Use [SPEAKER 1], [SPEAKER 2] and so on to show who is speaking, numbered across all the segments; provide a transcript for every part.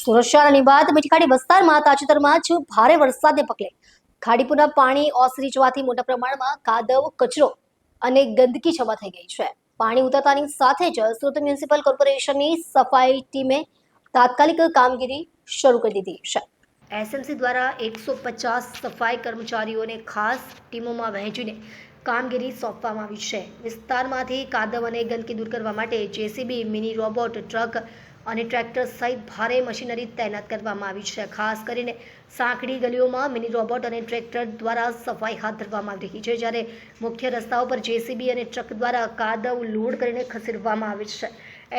[SPEAKER 1] સુરત શહેરની બાદ મીઠીખાડી વિસ્તારમાં તાજેતરમાં જ ભારે વરસાદને પગલે ખાડીપુરના પાણી ઓસરી જવાથી મોટા પ્રમાણમાં કાદવ, કચરો અને ગંદકી જમા થઈ ગઈ છે. પાણી ઉતરતાની સાથે જ સુરત મ્યુનિસિપલ કોર્પોરેશનની સફાઈ ટીમે તાત્કાલિક કામગીરી શરૂ કરી દીધી છે. એસએમસી દ્વારા 150 સફાઈ કર્મચારીઓને ખાસ ટીમોમાં વહેંચીને કામગીરી સોંપવામાં આવી છે. વિસ્તારમાંથી કાદવ અને ગંદકી દૂર કરવા માટે જેસીબી, મિની રોબોટ, ટ્રક અને ટ્રેક્ટર સહિત ભારે મશીનરી તૈનાત કરવામાં આવી છે. ખાસ કરીને સાંકડી ગલીઓમાં મિની રોબોટ અને ટ્રેક્ટર દ્વારા સફાઈ હાથ ધરવામાં આવી રહી છે, જ્યારે મુખ્ય રસ્તાઓ પર જેસીબી અને ટ્રક દ્વારા કાદવ લોડ કરીને ખસેડવામાં આવે છે.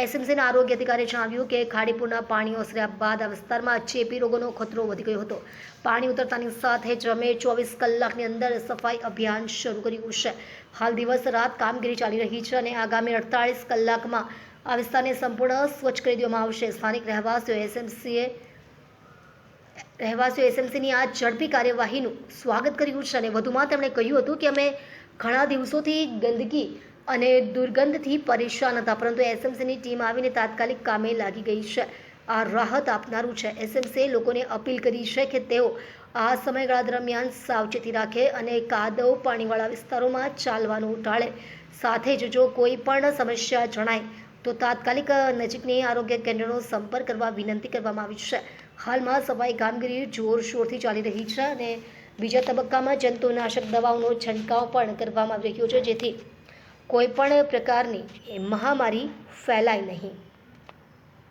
[SPEAKER 1] એસએમસીના આરોગ્ય અધિકારીએ જણાવ્યું કે ખાડીપુરના પાણી ઓસર્યા બાદ આ વિસ્તારમાં ચેપી રોગોનો ખતરો વધી ગયો હતો. પાણી ઉતરતાની સાથે જ અમે 24 કલાકની અંદર સફાઈ અભિયાન શરૂ કર્યું છે. હાલ દિવસ રાત કામગીરી ચાલી રહી છે અને આગામી 48 કલાકમાં આ વિસ્તારને સંપૂર્ણ સ્વચ્છ કરી દેવામાં આવશે. સ્થાનિક રહેવાસીઓ એસએમસીની આ ઝડપી કાર્યવાહીનું સ્વાગત કર્યું છે અને વધુમાં તેમણે કહ્યું હતું કે અમે ઘણા દિવસોથી ગંદકી અને દુર્ગંધથી પરેશાન હતા, પરંતુ એસએમસીની ટીમ આવીને તાત્કાલિક કામે લાગી ગઈ છે. આ રાહત આપનારું છે. એસએમસીએ લોકોને અપીલ કરી છે કે તેઓ આ સમયગાળા દરમિયાન સાવચેતી રાખે અને કાદવ પાણીવાળા વિસ્તારોમાં ચાલવાનું ટાળે. સાથે જ જો કોઈ પણ સમસ્યા જણાય તો તાત્કાલિક નજીકની આરોગ્ય કેન્દ્રનો સંપર્ક કરવા વિનંતી કરવામાં આવી છે. હાલમાં સફાઈ કામગીરી જોરશોરથી ચાલી રહી છે અને બીજા તબક્કામાં જંતુનાશક દવાઓનો છંટકાવ પણ કરવામાં આવી રહ્યો છે, જેથી કોઈ પણ પ્રકારની મહામારી ફેલાય નહીં.